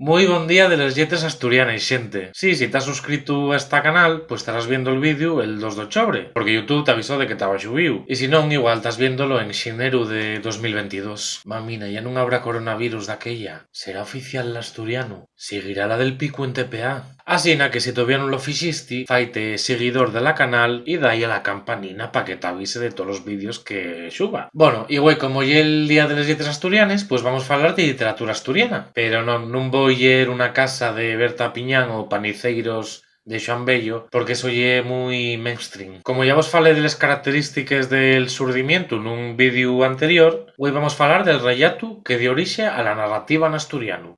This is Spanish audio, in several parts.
Muy buen día de les lletres asturianas, xente. Sí, si t'has suscrito a este canal, pues estarás viendo el vídeo el 2 de octubre, porque YouTube te avisó de que estaba xubiu. Y si non, igual estás viéndolo en xineru de 2022. Mamina, ya non habrá coronavirus daquella. Será oficial l'asturiano. Seguirá la del pico en TPA. Asina que si todavía non lo fixisti, faite seguidor de la canal y dai a la campanina pa que te avise de todos los vídeos que suba. Bueno, y güey, como ya el día de les lletres asturianes, pues vamos a hablar de literatura asturiana. Pero non voy ir una casa de Berta Piñán o Paniceiros de Xoan Bello, porque eso ye muy mainstream. Como ya vos falé de las características del surdimiento nun vídeo anterior, hoy vamos a falar del rellato que dio orixe a la narrativa en asturiano.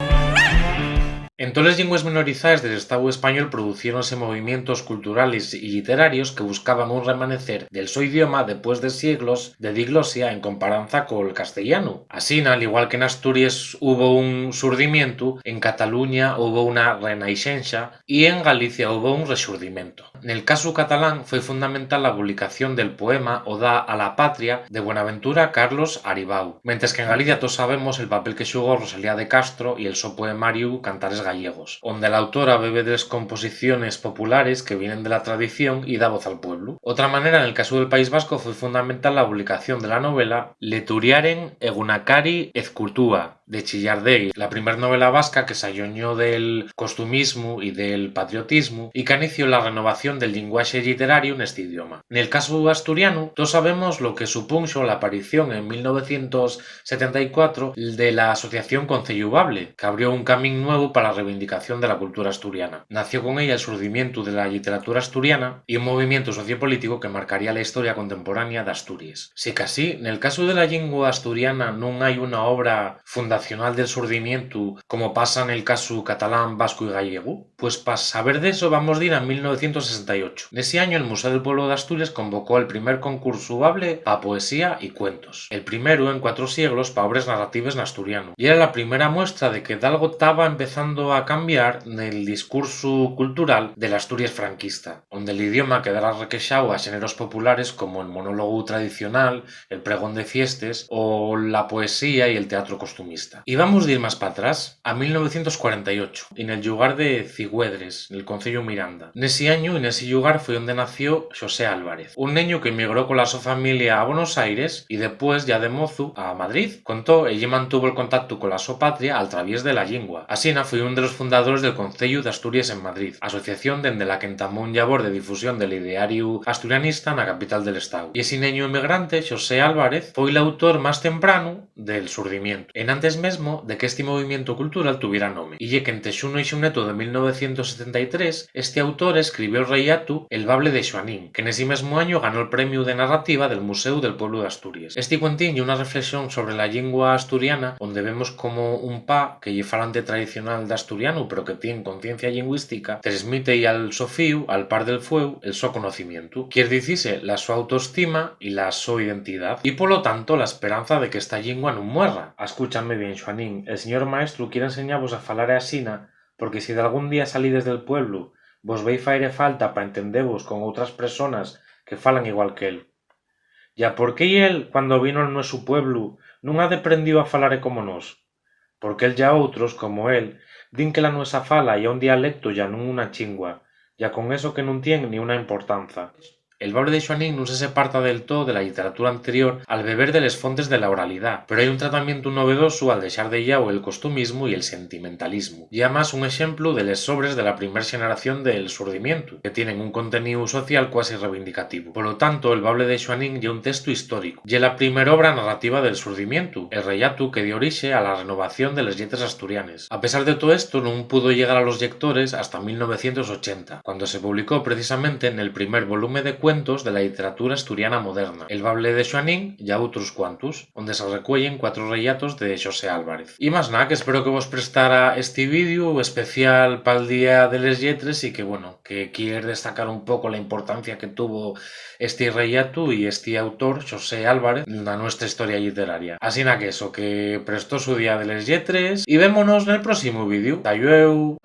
En todas las lenguas minorizadas del Estado español produciéronse movimientos culturales y literarios que buscaban un remanecer del su idioma después de siglos de diglosia en comparanza con el castellano. Así, al igual que en Asturias hubo un surdimiento, en Cataluña hubo una renaixença y en Galicia hubo un resurdimento. En el caso catalán fue fundamental la publicación del poema Oda a la Patria de Buenaventura Carlos Aribau, mientras que en Galicia todos sabemos el papel que xugó Rosalía de Castro y el so poemario Cantares gallegos, onde la autora bebe de las composiciones populares que vienen de la tradición y da voz al pueblo. Otra manera, en el caso del País Vasco, fue fundamental la publicación de la novela Leturiaren egunakari ezkurtua, de Chillardegui, la primera novela vasca que se ayoñó del costumismo y del patriotismo y que inició la renovación del lenguaje literario en este idioma. En el caso asturiano, todos sabemos lo que supuso la aparición en 1974 de la Asociación Concellubable, que abrió un camino nuevo para la reivindicación de la cultura asturiana. Nació con ella el surgimiento de la literatura asturiana y un movimiento sociopolítico que marcaría la historia contemporánea de Asturias. Si que así, en el caso de la lengua asturiana no hay una obra fundacional del surdimiento como pasa en el caso catalán, vasco y gallego, pues para saber de eso vamos a ir a 1968. En ese año el Museo del Pueblo de Asturias convocó el primer concurso UABLE para poesía y cuentos, el primero en 4 siglos para obras narrativas en asturiano, y era la primera muestra de que algo estaba empezando a cambiar en el discurso cultural de la Asturias franquista, donde el idioma quedara requexado a géneros populares como el monólogo tradicional, el pregón de fiestas o la poesía y el teatro costumista. Y vamos a ir más para atrás, a 1948, en el lugar de Cigüedres, en el concello Miranda. Nese año, en ese lugar, fue donde nació Xosé Álvarez, un niño que emigró con la su familia a Buenos Aires y después, ya de mozo, a Madrid. Contó, ella mantuvo el contacto con la su patria al través de la lengua. Asina fue uno de los fundadores del Concello de Asturias en Madrid, asociación dende la que entamó un labor de difusión del ideario asturianista en la capital del estado. Y ese niño emigrante, Xosé Álvarez, fue el autor más temprano del surdimiento, en antes mesmo de que este movimiento cultural tuviera nome. Y ye que en Texuno y Xuneto de 1973, este autor escribió el rellato El bable de Xoanín, que en ese mismo año ganó el premio de narrativa del Museo del Pueblo de Asturias. Este cuentín y una reflexión sobre la lengua asturiana, donde vemos como un pa que lle falante tradicional de asturiano, pero que tiene conciencia lingüística, transmite y al sofíu, al par del fueu, el so conocimiento. Quiere decirse la su autoestima y la su identidad, y por lo tanto la esperanza de que esta lengua no muerra. Escúchame bien, Xoanín, el señor maestro quiere enseñaros a falar asina, porque si de algún día salides del pueblo, vos veis faere falta pa entendevos con outras personas que falan igual que él. Ya por qué él, cuando vino al nuesu pueblo, nun aprendió a falare como nos? Porque él ya outros, como él, din que la nuesa fala ya un dialecto ya nun una chingua, ya con eso que nun tien ni una importanza. El bable de Xoanín non se separta del todo de la literatura anterior al beber de les fontes de la oralidad, pero hay un tratamiento novedoso al dejar de llau el costumismo y el sentimentalismo. Y además un ejemplo de les sobres de la primera generación del surdimiento, que tienen un contenido social cuasi reivindicativo. Por lo tanto, el bable de Xoanín ye un texto histórico, ye la primera obra narrativa del surdimiento, el rellato que dio orixe a la renovación de les lletres asturianes. A pesar de todo esto, non pudo llegar a los lectores hasta 1980, cuando se publicó precisamente en el primer volumen de cuentos de la literatura asturiana moderna, El bable de Xoanín y outros cuantos, donde se recuellen 4 relatos de Xosé Álvarez. Y más nada, que espero que vos prestara este vídeo especial para el día de les lletres y que bueno, que quiero destacar un poco la importancia que tuvo este relato y este autor, Xosé Álvarez, en la nuestra historia literaria. Así na que eso, que prestó su día de les lletres y vémonos en el próximo vídeo. ¡Tayueu!